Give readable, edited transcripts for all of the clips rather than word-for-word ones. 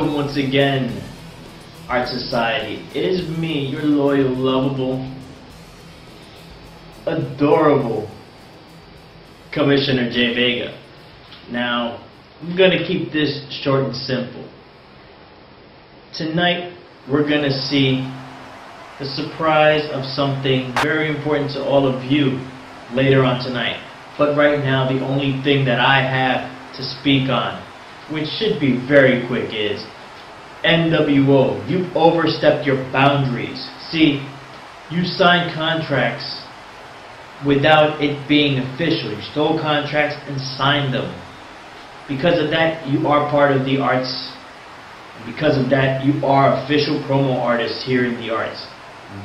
Welcome once again, Art Society. It is me, your loyal, lovable, adorable Commissioner J. Vega. Now, I'm going to keep this short and simple. Tonight, we're going to see the surprise of something very important to all of you later on tonight. But right now, the only thing that I have to speak on, which should be very quick, is NWO. You've overstepped your boundaries. See, you signed contracts without it being official. You stole contracts and signed them. Because of that, you are part of the arts. Because of that, you are official promo artists here in the arts.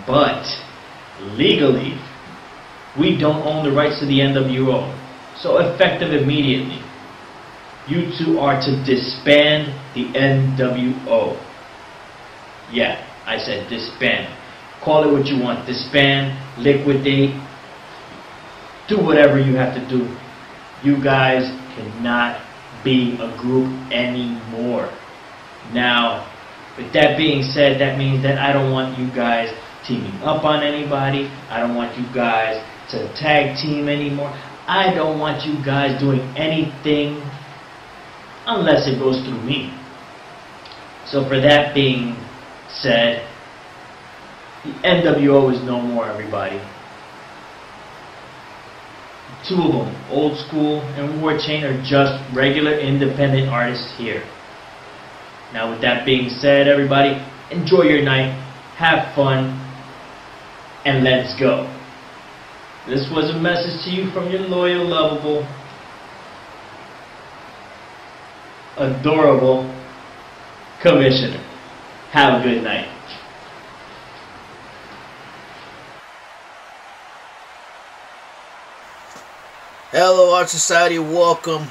But legally, we don't own the rights to the NWO. So effective immediately, you two are to disband the NWO. Yeah, I said disband. Call it what you want. Disband, liquidate, do whatever you have to do. You guys cannot be a group anymore. Now, with that being said, that means that I don't want you guys teaming up on anybody. I don't want you guys to tag team anymore. I don't want you guys doing anything unless it goes through me. So for that being said, the NWO is no more, everybody. Two of them, Old School and War Chain, are just regular independent artists here. Now with that being said, everybody, enjoy your night, have fun, and let's go. This was a message to you from your loyal, lovable, adorable Commissioner. Have a good night. Hello, Art Society. Welcome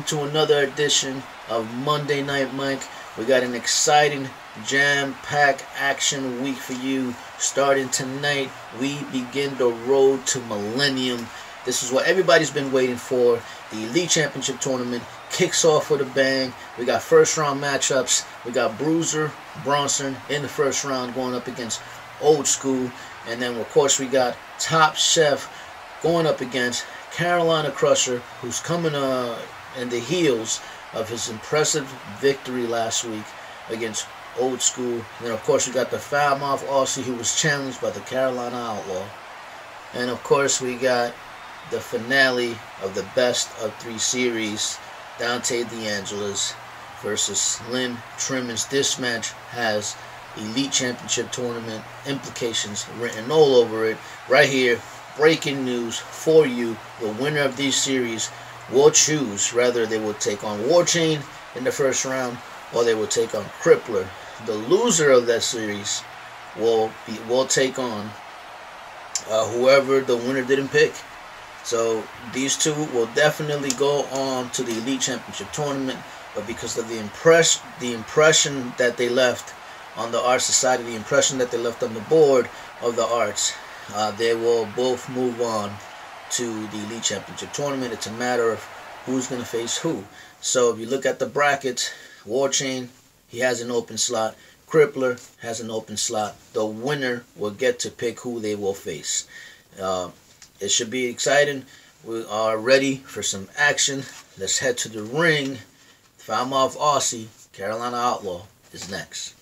to another edition of Monday Night Mike. We got an exciting, jam-packed action week for you. Starting tonight, we begin the road to Millennium. This is what everybody's been waiting for. The Elite Championship Tournament kicks off with a bang. We got first-round matchups. We got Bruiser, Bronson in the first round going up against Old School. And then, of course, we got Top Chef going up against Carolina Crusher, who's coming in the heels of his impressive victory last week against Old School. And then, of course, we got the foul-mouth Aussie, who was challenged by the Carolina Outlaw. And, of course, we got the finale of the best of 3 series, Dante DeAngelis versus Slim Trimmons. This match has Elite Championship Tournament implications written all over it. Right here, breaking news for you. The winner of these series will choose whether they will take on War Chain in the first round or they will take on Crippler. The loser of that series will take on whoever the winner didn't pick. So these two will definitely go on to the Elite Championship Tournament, but because of the impression that they left on the Art Society, the impression that they left on the board of the arts, they will both move on to the Elite Championship Tournament. It's a matter of who's going to face who. So if you look at the brackets, War Chain, he has an open slot. Crippler has an open slot. The winner will get to pick who they will face. It should be exciting. We are ready for some action. Let's head to the ring. Foul-mouth Aussie, Carolina Outlaw, is next.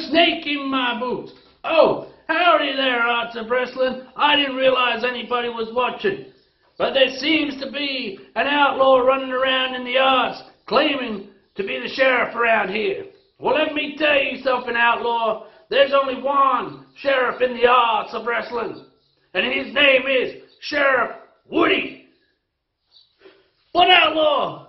snake in my boot. Oh, howdy there, Arts of Wrestling. I didn't realize anybody was watching. But there seems to be an outlaw running around in the arts claiming to be the sheriff around here. Well, let me tell you something, outlaw. There's only one sheriff in the arts of wrestling, and his name is Sheriff Woody. What, outlaw?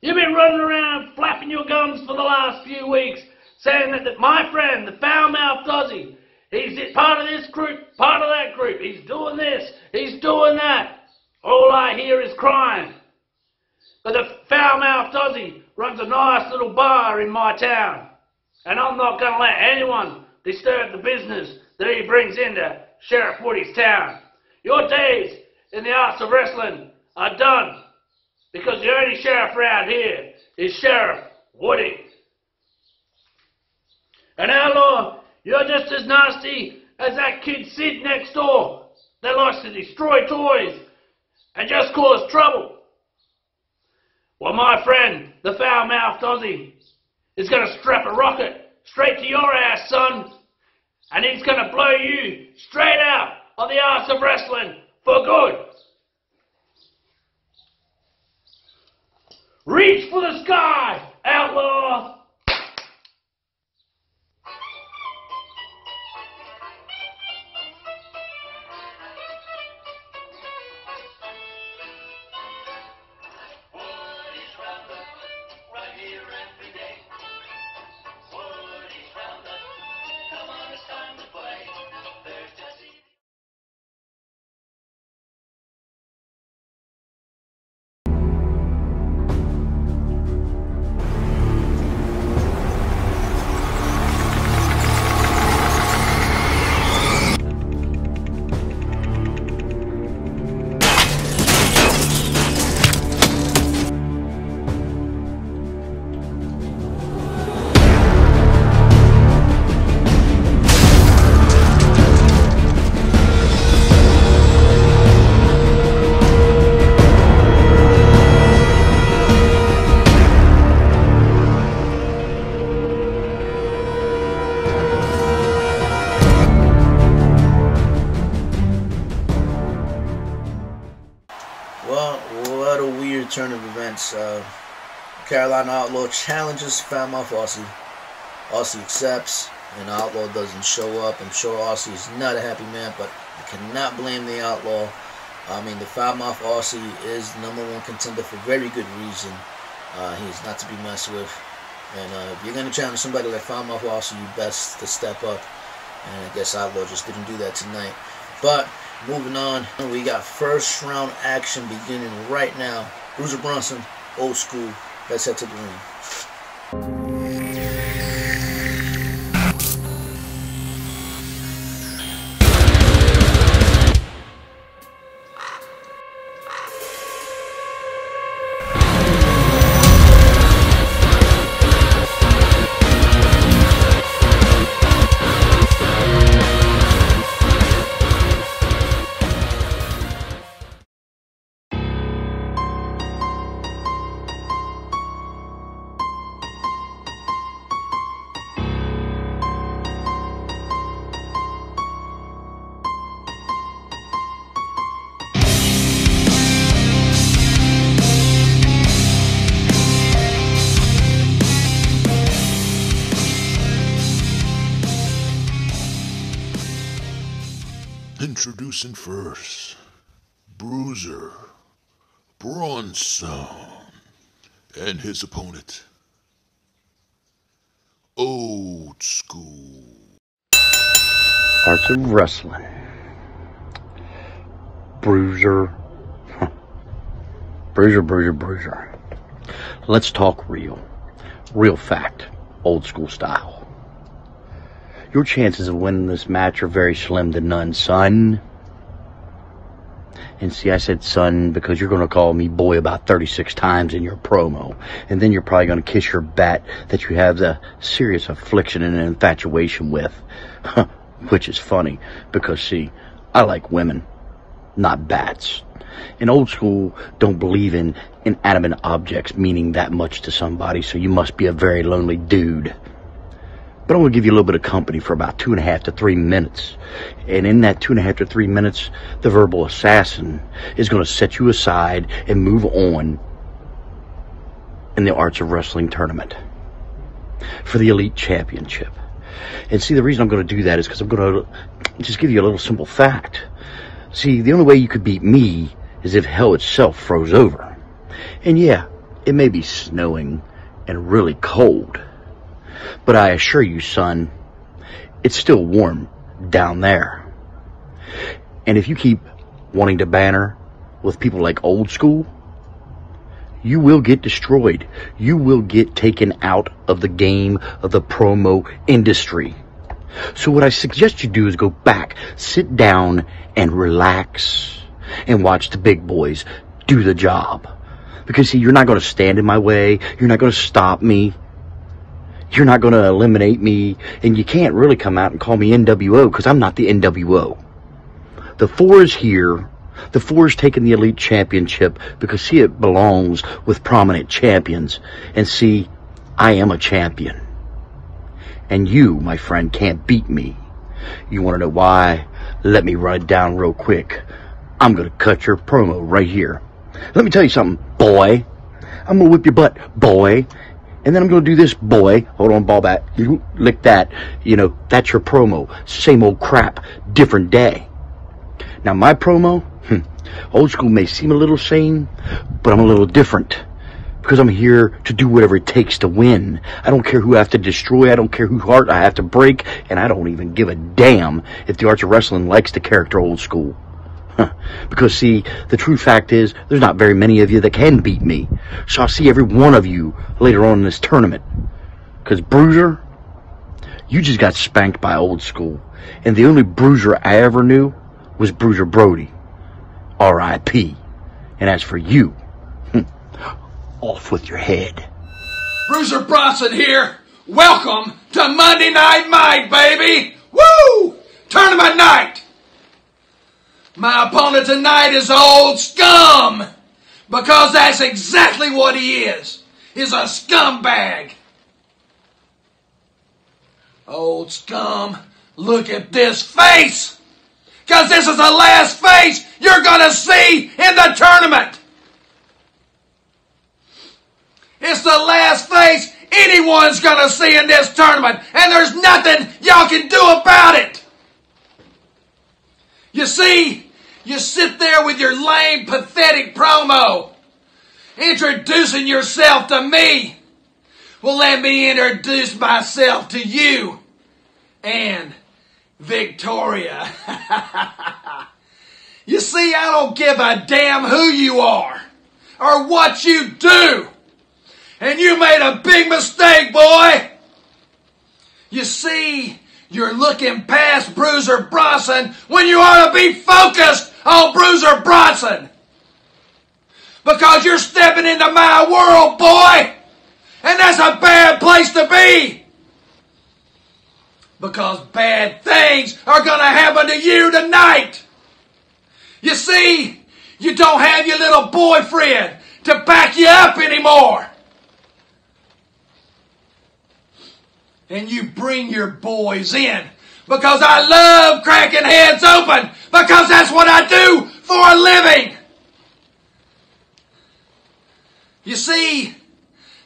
You've been running around flapping your gums for the last few weeks, saying that my friend, the foul-mouthed Aussie, he's part of this group, part of that group. He's doing this, he's doing that. All I hear is crying. But the foul-mouthed Aussie runs a nice little bar in my town, and I'm not going to let anyone disturb the business that he brings into Sheriff Woody's town. Your days in the arts of wrestling are done, because the only sheriff around here is Sheriff Woody. And outlaw, you're just as nasty as that kid Sid next door that likes to destroy toys and just cause trouble. Well, my friend, the foul-mouthed Aussie, is going to strap a rocket straight to your ass, son, and he's going to blow you straight out of the arts of wrestling for good. Reach for the sky, outlaw! Well, what a weird turn of events. Carolina Outlaw challenges foul-mouthed Aussie. Aussie accepts, and Outlaw doesn't show up. I'm sure Aussie is not a happy man, but I cannot blame the Outlaw. I mean, the foul-mouthed Aussie is the #1 contender for very good reason. He's not to be messed with. And if you're going to challenge somebody like foul-mouthed Aussie, you best to step up. And I guess Outlaw just didn't do that tonight. But moving on, we got first round action beginning right now. Bruiser Bronson, old school. Let's head to the ring. Introducing first, Bruiser, Bronson, and his opponent, Old School. Arts of Wrestling. Bruiser. Bruiser. Let's talk real. Real fact. Old school style. Your chances of winning this match are very slim to none, son. And see, I said son because you're going to call me boy about 36 times in your promo. And then you're probably going to kiss your bat that you have the serious affliction and infatuation with. Which is funny because, see, I like women, not bats. And Old School don't believe in inanimate objects meaning that much to somebody, so you must be a very lonely dude. But I'm going to give you a little bit of company for about 2.5 to 3 minutes. And in that 2.5 to 3 minutes, the verbal assassin is going to set you aside and move on in the Arts of Wrestling tournament for the Elite Championship. And see, the reason I'm going to do that is because I'm going to just give you a little simple fact. See, the only way you could beat me is if hell itself froze over. And yeah, it may be snowing and really cold, but I assure you, son, it's still warm down there. And if you keep wanting to banter with people like Old School, you will get destroyed. You will get taken out of the game of the promo industry. So what I suggest you do is go back, sit down, and relax, and watch the big boys do the job. Because, see, you're not going to stand in my way. You're not going to stop me. You're not going to eliminate me. And you can't really come out and call me NWO, because I'm not the NWO. The 4 is here. The 4 is taking the Elite Championship because, see, it belongs with prominent champions. And, see, I am a champion. And you, my friend, can't beat me. You want to know why? Let me run it down real quick. I'm going to cut your promo right here. Let me tell you something, boy. I'm going to whip your butt, boy. And then I'm going to do this, boy. Hold on, ball bat. You lick that. You know, that's your promo. Same old crap. Different day. Now, my promo, Old School may seem a little same, but I'm a little different. Because I'm here to do whatever it takes to win. I don't care who I have to destroy. I don't care whose heart I have to break. And I don't even give a damn if the Arts of Wrestling likes the character Old School. Because, see, the true fact is, there's not very many of you that can beat me. So I'll see every one of you later on in this tournament. Because, Bruiser, you just got spanked by Old School. And the only Bruiser I ever knew was Bruiser Brody. R.I.P. And as for you, off with your head. Bruiser Bronson here. Welcome to Monday Night Mike, baby. Woo! Tournament night. My opponent tonight is Old Scum. Because that's exactly what he is. He's a scumbag. Old Scum, look at this face. Because this is the last face you're going to see in the tournament. It's the last face anyone's going to see in this tournament. And there's nothing y'all can do about it. You see, you sit there with your lame, pathetic promo, introducing yourself to me. Well, let me introduce myself to you and Victoria. You see, I don't give a damn who you are or what you do. And you made a big mistake, boy. You see, you're looking past Bruiser Bronson when you ought to be focused on Bruiser Bronson. Because you're stepping into my world, boy. And that's a bad place to be. Because bad things are going to happen to you tonight. You see, you don't have your little boyfriend to back you up anymore. And you bring your boys in. Because I love cracking heads open. Because that's what I do for a living. You see,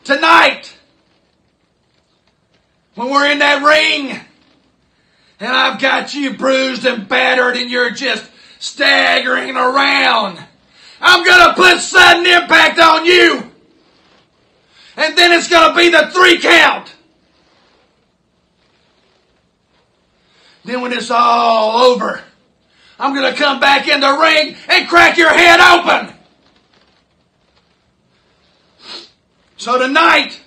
tonight, when we're in that ring, and I've got you bruised and battered and you're just staggering around, I'm going to put sudden impact on you. And then it's going to be the 3 count. Then when it's all over, I'm going to come back in the ring and crack your head open. So tonight,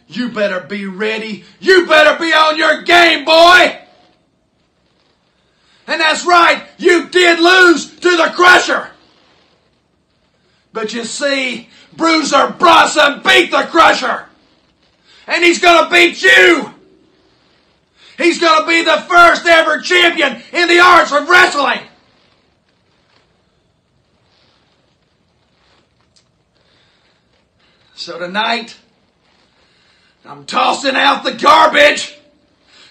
you better be ready. You better be on your game, boy. And that's right, you did lose to the Crusher. But you see, Bruiser Bronson beat the Crusher. And he's going to beat you. He's going to be the first ever champion in the arts of wrestling. So tonight, I'm tossing out the garbage,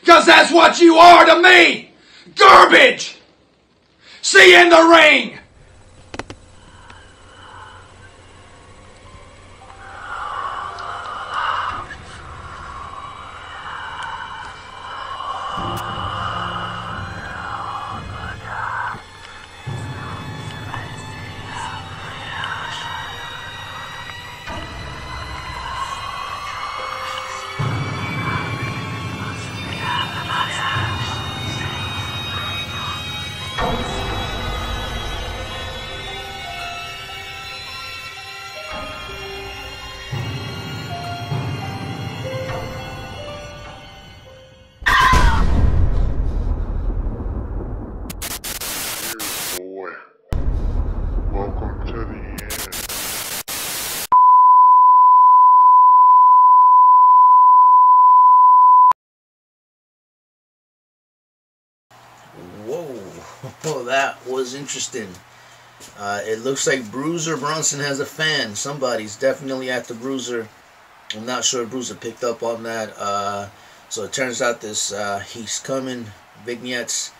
'cause that's what you are to me. Garbage! See you in the ring! Boy, welcome to the end. Whoa, that was interesting. It looks like Bruiser Bronson has a fan. Somebody's definitely after Bruiser. I'm not sure if Bruiser picked up on that. So it turns out this He's Coming vignettes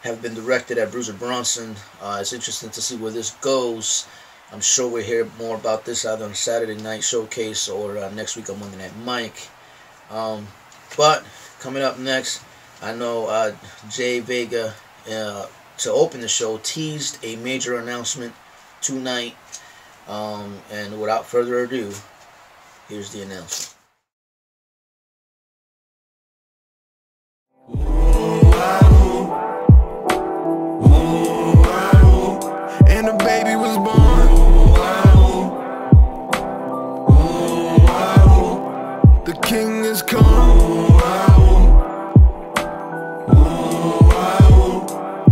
have been directed at Bruiser Bronson. It's interesting to see where this goes. I'm sure we'll hear more about this either on Saturday Night Showcase or next week on Monday Night Mike. But coming up next, I know Jay Vega, to open the show, teased a major announcement tonight. And without further ado, here's the announcement. And a baby was born. The king is come.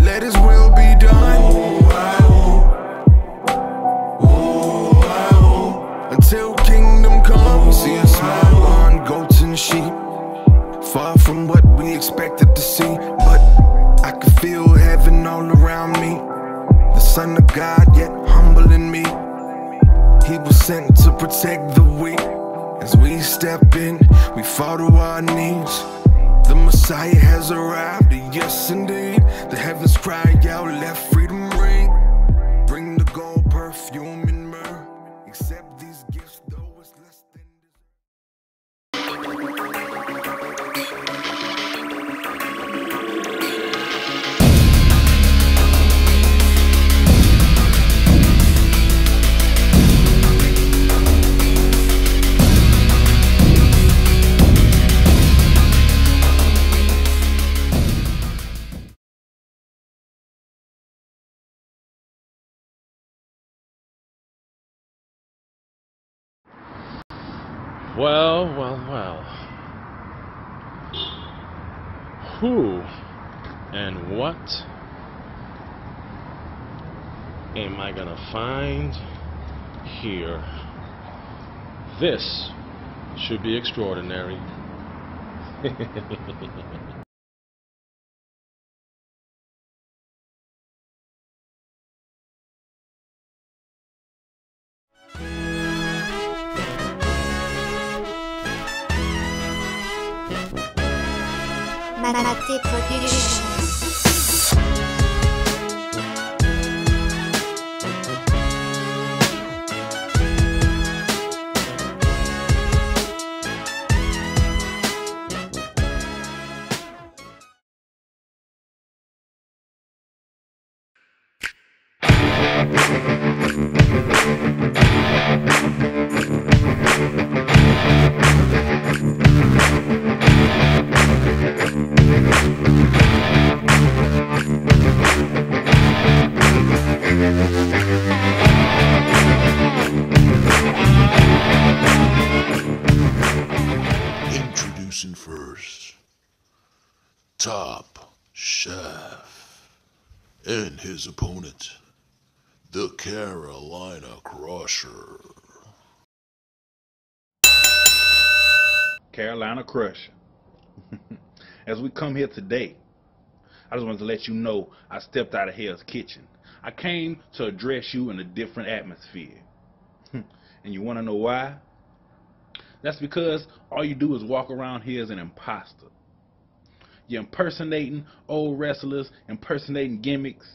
Let his will be done. Until kingdom come. We see a small on goats and sheep, far from what we expected to see, but I can feel heaven all around me. The Son of God, yet humble in me. He was sent to protect the weak. As we step in, we fall to our knees. The Messiah has arrived, yes indeed. The heavens cry out, let freedom ring. Bring the gold, perfume, and myrrh. Accept these gifts, though it's less than Well, well, well. Who and what am I gonna find here? This should be extraordinary. Dante Productions. Introducing first, Top Chef and his opponent, the Carolina Crusher. Carolina Crusher. As we come here today, I just wanted to let you know I stepped out of Hell's Kitchen. I came to address you in a different atmosphere. And you want to know why? That's because all you do is walk around here as an imposter. You're impersonating old wrestlers, impersonating gimmicks.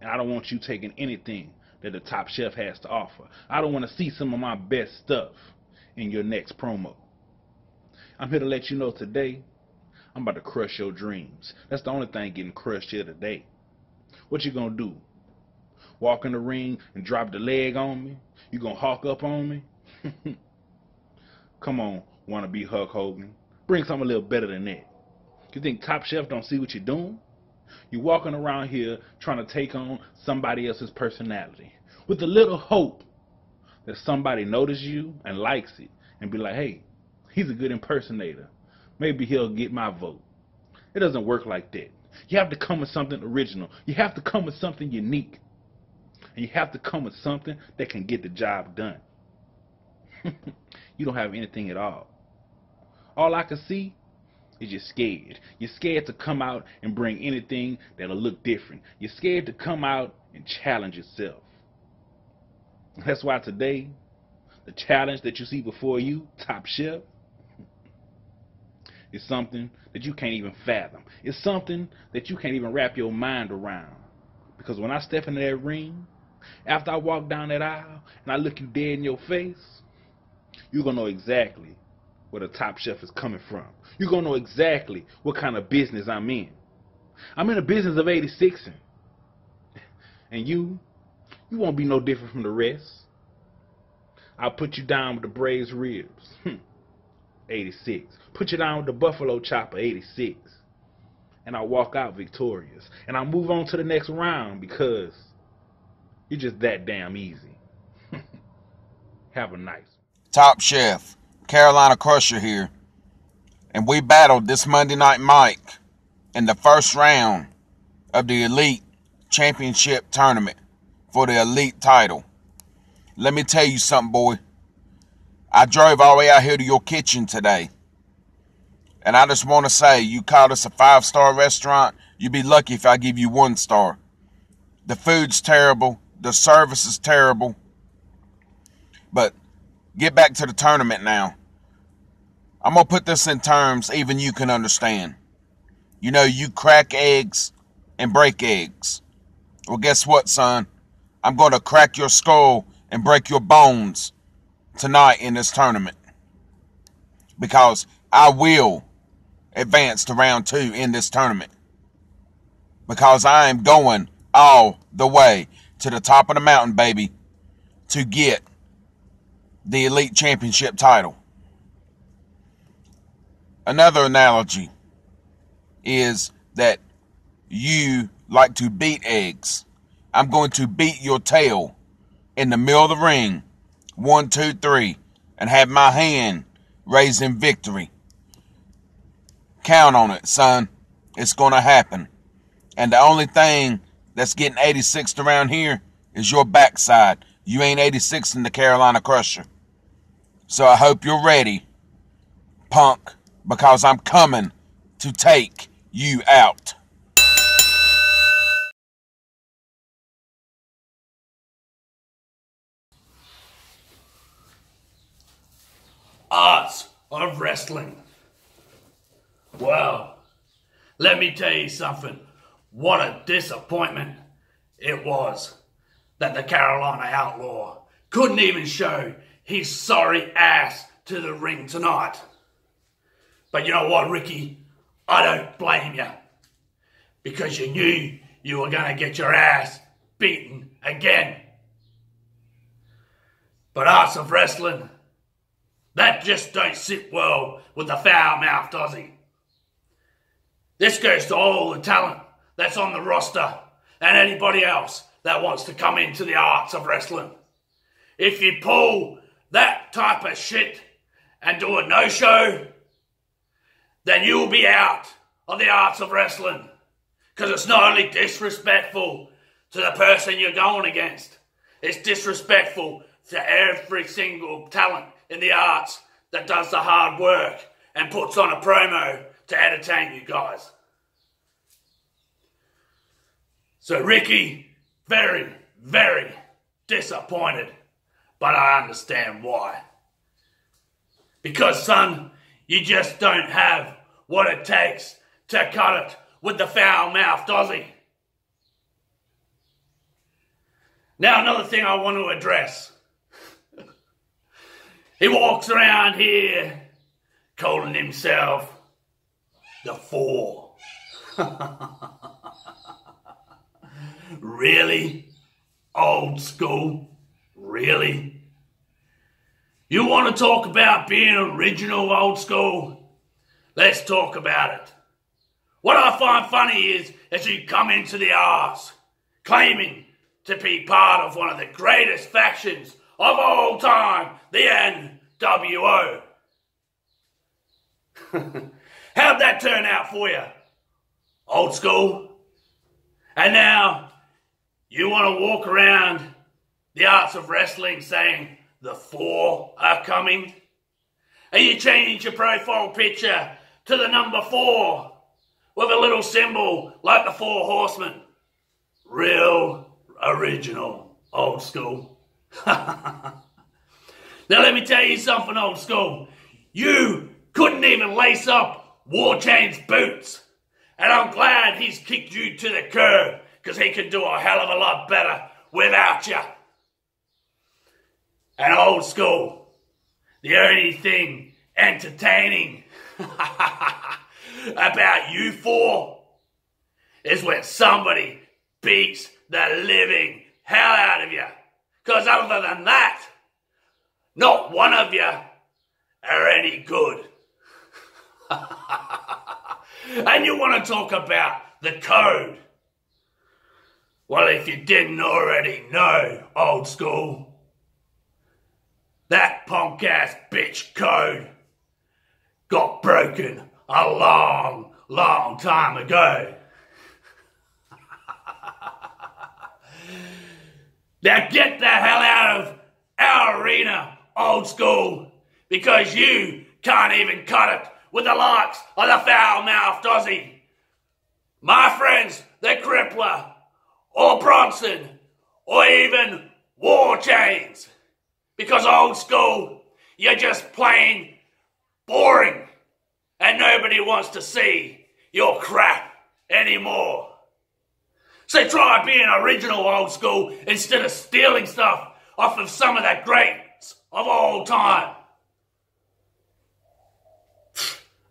And I don't want you taking anything that the Top Chef has to offer. I don't want to see some of my best stuff in your next promo. I'm here to let you know today, I'm about to crush your dreams. That's the only thing getting crushed here today. What you gonna do? Walk in the ring and drop the leg on me? You gonna hawk up on me? Come on, wanna be Hulk Hogan. Bring something a little better than that. You think Top Chef don't see what you're doing? You're walking around here trying to take on somebody else's personality with a little hope that somebody notices you and likes it and be like, hey, he's a good impersonator. Maybe he'll get my vote. It doesn't work like that. You have to come with something original. You have to come with something unique. And you have to come with something that can get the job done. You don't have anything at all. All I can see is you're scared. You're scared to come out and bring anything that'll look different. You're scared to come out and challenge yourself. That's why today, the challenge that you see before you, Top Chef, is something that you can't even fathom. It's something that you can't even wrap your mind around. Because when I step into that ring, after I walk down that aisle and I look you dead in your face, you're going to know exactly where the Top Chef is coming from. You're going to know exactly what kind of business I'm in. I'm in the business of 86ing. And you won't be no different from the rest. I'll put you down with the braised ribs. 86. Put you down with the buffalo chopper, 86. And I'll walk out victorious. And I'll move on to the next round because you're just that damn easy. Have a nice one. Top Chef, Carolina Crusher here. And we battled this Monday Night Mike in the first round of the Elite Championship Tournament for the Elite title. Let me tell you something, boy. I drove all the way out here to your kitchen today. And I just want to say, you called us a 5-star restaurant. You'd be lucky if I give you 1 star. The food's terrible. The service is terrible. But get back to the tournament now. I'm going to put this in terms even you can understand. You know, you crack eggs and break eggs. Well, guess what, son? I'm going to crack your skull and break your bones tonight in this tournament. Because I will advance to round 2 in this tournament. Because I am going all the way to the top of the mountain, baby, to get the Elite Championship title. Another analogy is that you like to beat eggs. I'm going to beat your tail in the middle of the ring, 1, 2, 3, and have my hand raised in victory. Count on it, son. It's going to happen. And the only thing that's getting 86'd around here is your backside. You ain't 86 in the Carolina Crusher. So I hope you're ready, punk, because I'm coming to take you out. Arts of wrestling. Well, let me tell you something. What a disappointment it was that the Carolina Outlaw couldn't even show his sorry ass to the ring tonight. But you know what, Ricky? I don't blame you. Because you knew you were going to get your ass beaten again. But Arts of Wrestling, that just don't sit well with the foul-mouthed Aussie. This goes to all the talent that's on the roster and anybody else that wants to come into the Arts of Wrestling. If you pull that type of shit and do a no-show, then you will be out of the Arts of Wrestling. Because it's not only disrespectful to the person you're going against, it's disrespectful to every single talent in the arts that does the hard work and puts on a promo to entertain you guys. So Ricky, very, very disappointed, but I understand why. Because, son, you just don't have what it takes to cut it with the foul-mouthed Aussie. Now, another thing I want to address. He walks around here calling himself the Four. Really? Old school? Really? You want to talk about being original, old school? Let's talk about it. What I find funny is you come into the arse claiming to be part of one of the greatest factions of all time, the NWO. How'd that turn out for you, old school? And now you want to walk around the arts of wrestling saying the Four are coming? And you change your profile picture to the number 4 with a little symbol like the 4 horsemen. Real original, old school. Now let me tell you something, old school. You couldn't even lace up War Chain's boots. And I'm glad he's kicked you to the curb, because he could do a hell of a lot better without you. And old school, the only thing entertaining about you 4 is when somebody beats the living hell out of you. Because other than that, not one of you are any good. And you want to talk about the code? Well, if you didn't already know, old school, that punk-ass bitch code got broken a long, long time ago. Now get the hell out of our arena, old school, because you can't even cut it with the likes of the foul-mouthed Aussie. My friends, the Crippler, or Bronson, or even War Chains. Because old school, you're just plain boring, and nobody wants to see your crap anymore. So try being original, old school, instead of stealing stuff off of some of the greats of all time.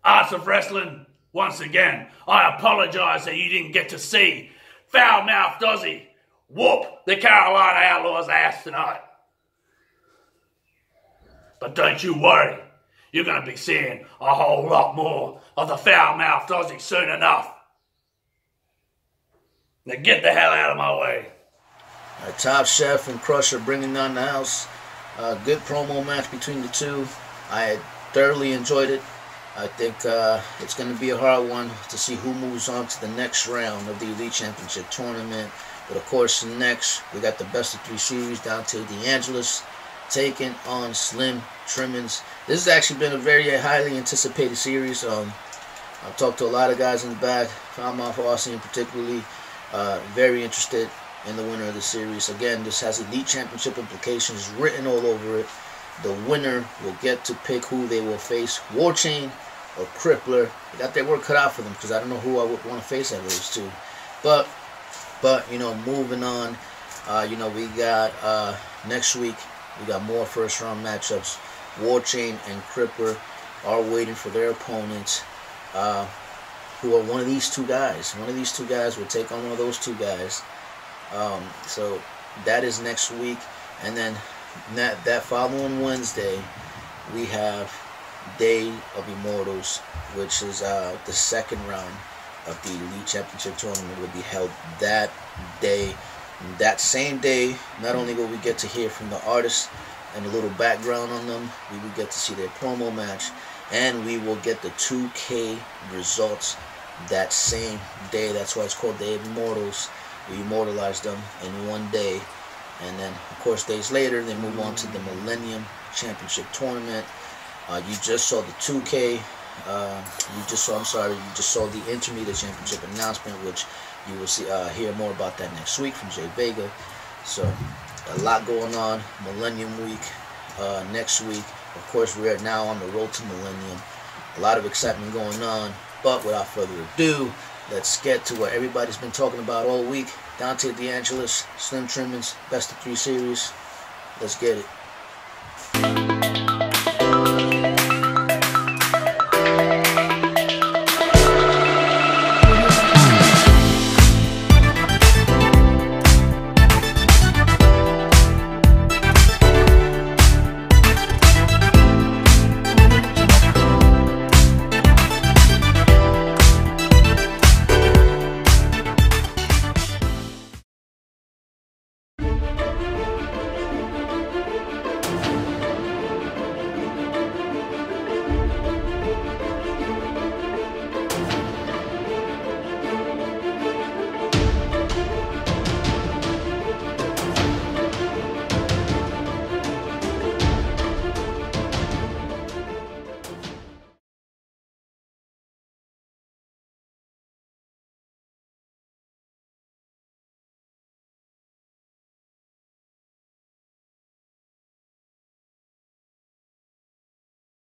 Arts of Wrestling, once again, I apologise that you didn't get to see foul-mouthed Aussie whoop the Carolina Outlaws' ass tonight. But don't you worry, you're going to be seeing a whole lot more of the foul-mouthed Aussie soon enough. Now get the hell out of my way. Top Chef and Crusher bringing down the house. Good promo match between the two. I thoroughly enjoyed it. I think it's going to be a hard one to see who moves on to the next round of the Elite Championship Tournament. But of course, next, we got the best of 3 series, Dante, DeAngelis, taking on Slim Trimmons. This has actually been a very highly anticipated series. I've talked to a lot of guys in the back, found my Aussie in particularly, very interested in the winner of the series. Again, this has Elite Championship implications written all over it. The winner will get to pick who they will face, War Chain or Crippler. They got their work cut out for them, because I don't know who I would want to face out of those two. But you know, moving on, you know, we got next week, we got more first round matchups. War Chain and Crippler are waiting for their opponents, who are one of these two guys. One of these two guys will take on one of those two guys. So that is next week. And then that following Wednesday, we have Day of Immortals, which is the second round of the Elite Championship Tournament. Will be held that day. That same day, not only will we get to hear from the artists and a little background on them, we will get to see their promo match, and we will get the 2K results that same day. That's why it's called Day of Immortals. We immortalize them in one day. And then, of course, days later, they move on to the Millennium Championship Tournament. You just saw the 2K. You just saw the Intermediate Championship announcement, which you will see hear more about that next week from Jay Vega. So, a lot going on. Millennium Week next week. Of course, we are now on the road to millennium. A lot of excitement going on. But without further ado, let's get to what everybody's been talking about all week. Dante, DeAngelis, Slim Trimmons, best of 3 series. Let's get it.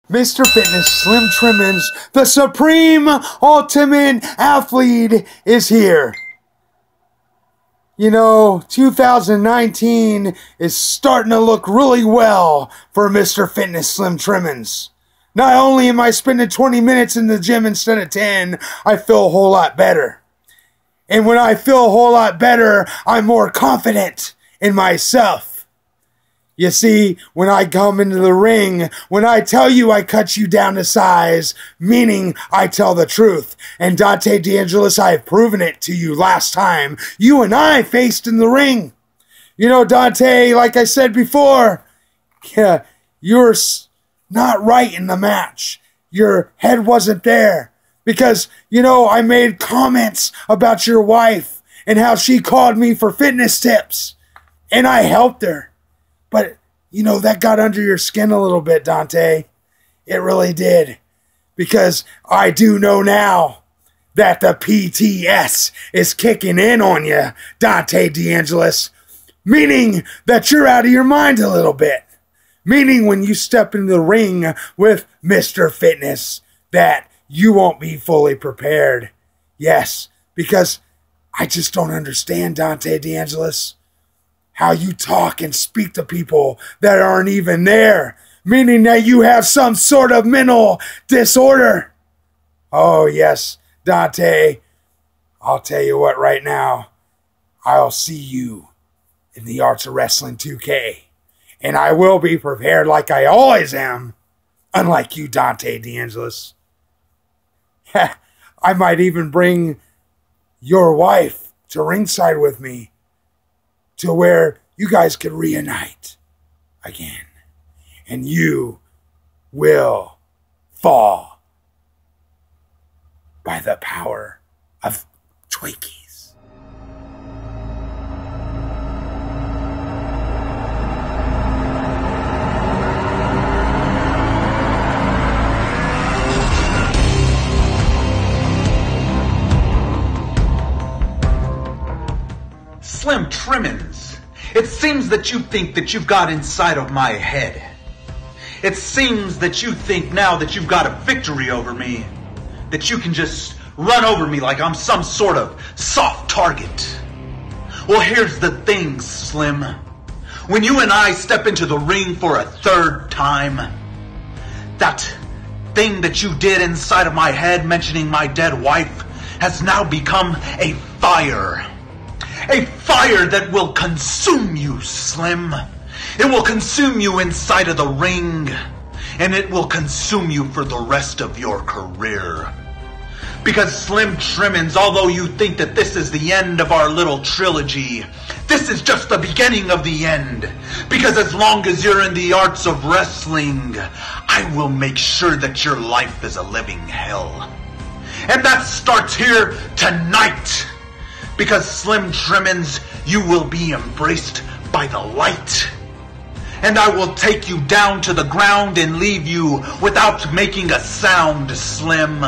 Mr. Fitness, Slim Trimmons, the supreme ultimate athlete is here. You know, 2019 is starting to look really well for Mr. Fitness, Slim Trimmons. Not only am I spending 20 minutes in the gym instead of 10, I feel a whole lot better. And when I feel a whole lot better, I'm more confident in myself. You see, when I come into the ring, when I tell you I cut you down to size, meaning I tell the truth. And Dante, DeAngelis, I have proven it to you last time you and I faced in the ring. You know, Dante, like I said before, yeah, you're not right in the match. Your head wasn't there. Because, you know, I made comments about your wife and how she called me for fitness tips. And I helped her. But, you know, that got under your skin a little bit, Dante. It really did. Because I do know now that the PTS is kicking in on you, Dante DeAngelis. Meaning that you're out of your mind a little bit. Meaning when you step into the ring with Mr. Fitness, that you won't be fully prepared. Yes, because I just don't understand, Dante DeAngelis, how you talk and speak to people that aren't even there, meaning that you have some sort of mental disorder. Oh, yes, Dante, I'll tell you what right now. I'll see you in the Arts of Wrestling 2K, and I will be prepared like I always am, unlike you, Dante DeAngelis. I might even bring your wife to ringside with me, to where you guys could reunite again. And you will fall by the power of Twinkies. Slim Trimmons, it seems that you think that you've got inside of my head. It seems that you think now that you've got a victory over me, that you can just run over me like I'm some sort of soft target. Well, here's the thing, Slim. When you and I step into the ring for a third time, that thing that you did inside of my head mentioning my dead wife has now become a fire. A fire that will consume you, Slim. It will consume you inside of the ring. And it will consume you for the rest of your career. Because Slim Trimmons, although you think that this is the end of our little trilogy, this is just the beginning of the end. Because as long as you're in the arts of wrestling, I will make sure that your life is a living hell. And that starts here tonight. Because Slim Trimmons, you will be embraced by the light. And I will take you down to the ground and leave you without making a sound, Slim.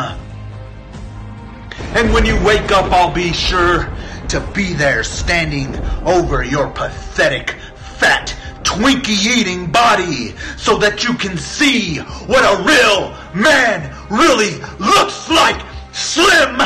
And when you wake up, I'll be sure to be there standing over your pathetic, fat, Twinkie eating body so that you can see what a real man really looks like. Slim